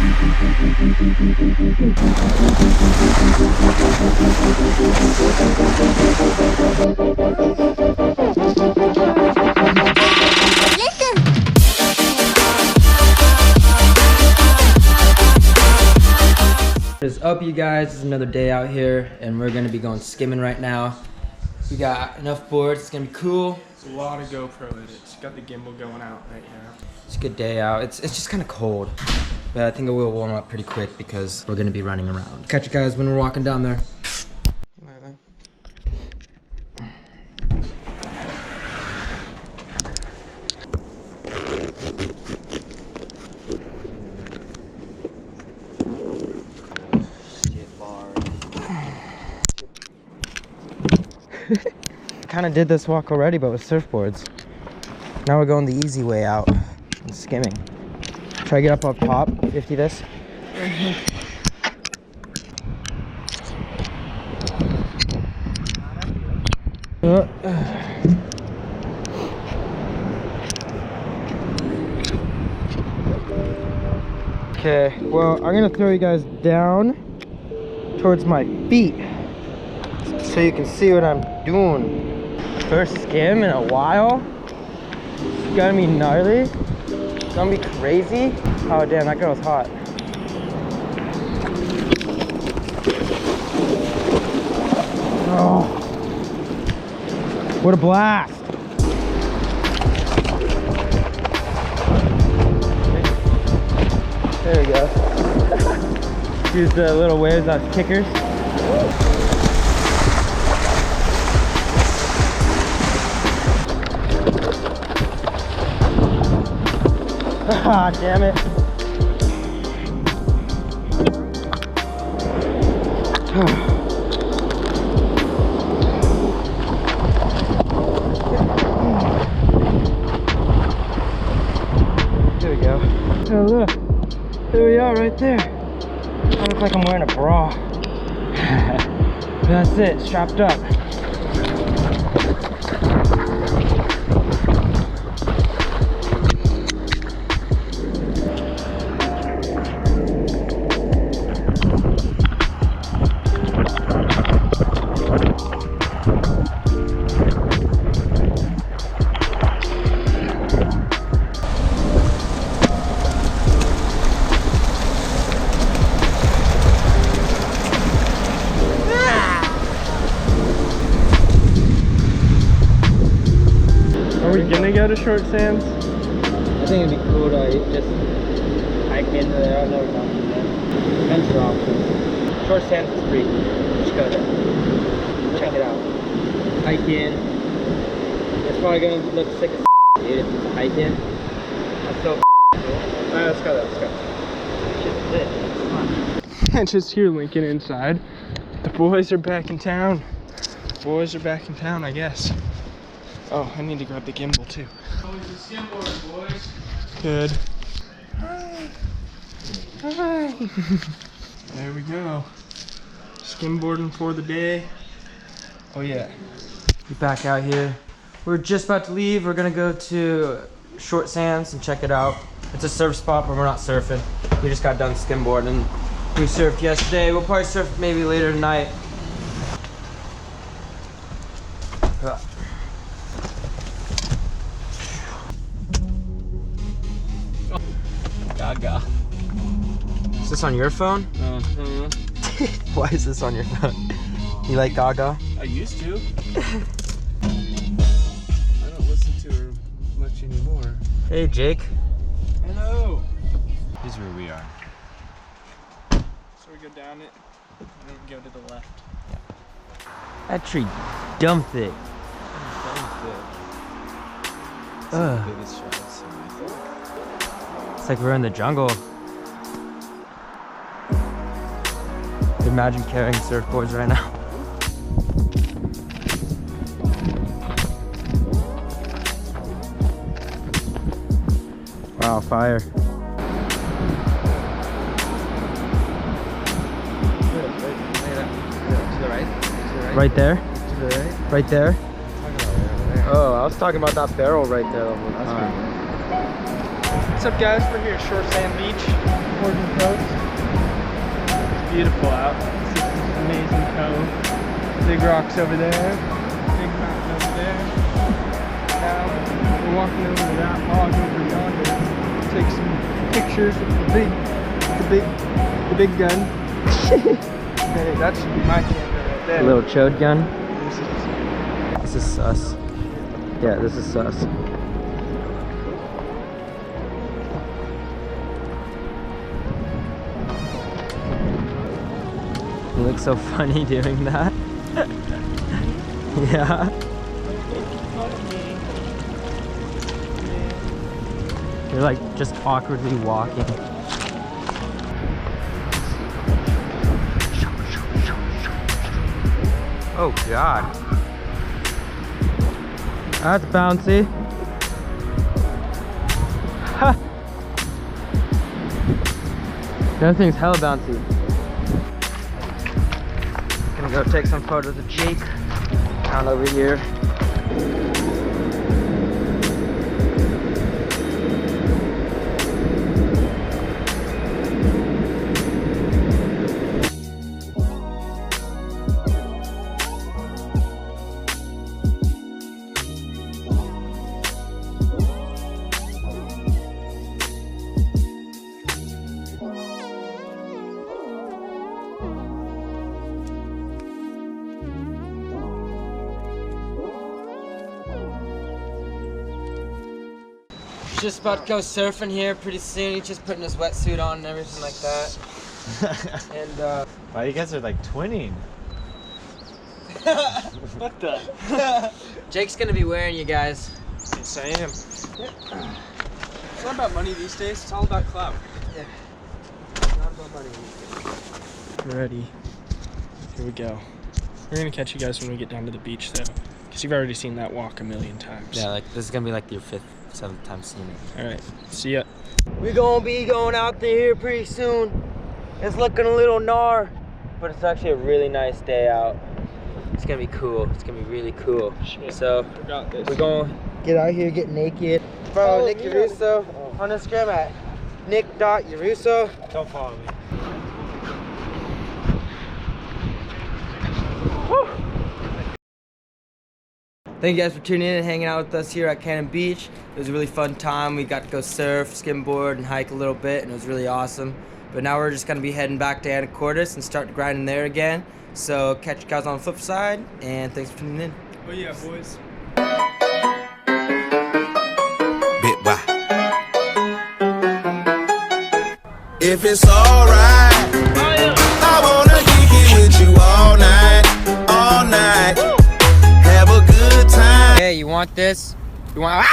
What is up, you guys? It's another day out here and we're gonna be going skimming right now. We got enough boards, it's gonna be cool. It's a lot of GoPro edits. Got the gimbal going out right now. It's a good day out. It's just kind of cold, but I think it will warm up pretty quick because we're gonna be running around. Catch you guys when we're walking down there. Kind of did this walk already, but with surfboards. Now we're going the easy way out and skimming. Try to get up top, 50 this. Okay, well, I'm gonna throw you guys down towards my feet so you can see what I'm doing. First skim in a while. It's gonna be gnarly. It's gonna be crazy. Oh damn, that girl's hot. Oh, what a blast. There we go. Use the little waves as kickers. Ah, damn it. There we go. Oh, look. There we are right there. I look like I'm wearing a bra. That's it, strapped up. Are we gonna go to short sands? I think it'd be cool to just hike into there. I've never done it yet. Depends on the options. Short sands is free. Just go there. Check it out. Hike in. It's probably gonna look sick as dude if it's a hike in. That's so cool. Alright, let's go there. Let's go. Shit's lit. Come on. I just hear Lincoln inside. The boys are back in town. The boys are back in town, I guess. Oh, I need to grab the gimbal too. Oh, it's a skimboard, boys. Good. Hi. Hi. There we go. Skimboarding for the day. Oh yeah. We're back out here. We're just about to leave. We're gonna go to Short Sands and check it out. It's a surf spot, but we're not surfing. We just got done skimboarding. We surfed yesterday. We'll probably surf maybe later tonight. Gaga. Is this on your phone? Why is this on your phone? You like Gaga? I used to. I don't listen to her much anymore. Hey, Jake. Hello. Here's where we are. So we go down it and then we go to the left. That tree dumb thick. It's the biggest shot I've seen, I think. It's like we're in the jungle. Imagine carrying surfboards right now. Wow, fire. Right there? To the right? Right there? Oh, I was talking about that barrel right there. What's up, guys? We're here at Short Sand Beach. Oregon coast. It's beautiful out. It's just this amazing cove. Big rocks over there. Big mountain over there. Now we're walking over to that log over yonder. Take some pictures with the big gun. Hey, that should be my camera right there. A little chode gun. This This is sus. Yeah, this is sus. You look so funny doing that. Yeah. You're like just awkwardly walking. Oh God. That's bouncy. Ha! That thing's hella bouncy. Gonna go take some photos of Jake down over here. Just about to go surfing here pretty soon. He's just putting his wetsuit on and everything like that. And Wow, you guys are like twinning. What the? Jake's gonna be wearing you guys. Yes, I am. It's not about money these days. It's all about clout. Yeah. Not about money. Ready. Here we go. We're gonna catch you guys when we get down to the beach though, because you've already seen that walk a million times. Yeah, like this is gonna be like your 5th, 7th time seeing it. All right. See ya. We're gonna be going out there here pretty soon. It's looking a little gnar, but it's actually a really nice day out. It's gonna be cool. It's gonna be really cool. Shit. So Forgot this. we're gonna get out here, get naked. Follow Nick Yaruso on Instagram at nick.yaruso. Don't follow me. Thank you guys for tuning in and hanging out with us here at Cannon Beach. It was a really fun time. We got to go surf, skimboard, and hike a little bit, and it was really awesome. But now we're just gonna be heading back to Anacortes and start grinding there again. So catch you guys on the flip side, and thanks for tuning in. Oh yeah, boys. Bit why. If it's alright, I wanna kick it with you all night, all night. Have a good time. Hey, you want this? You want?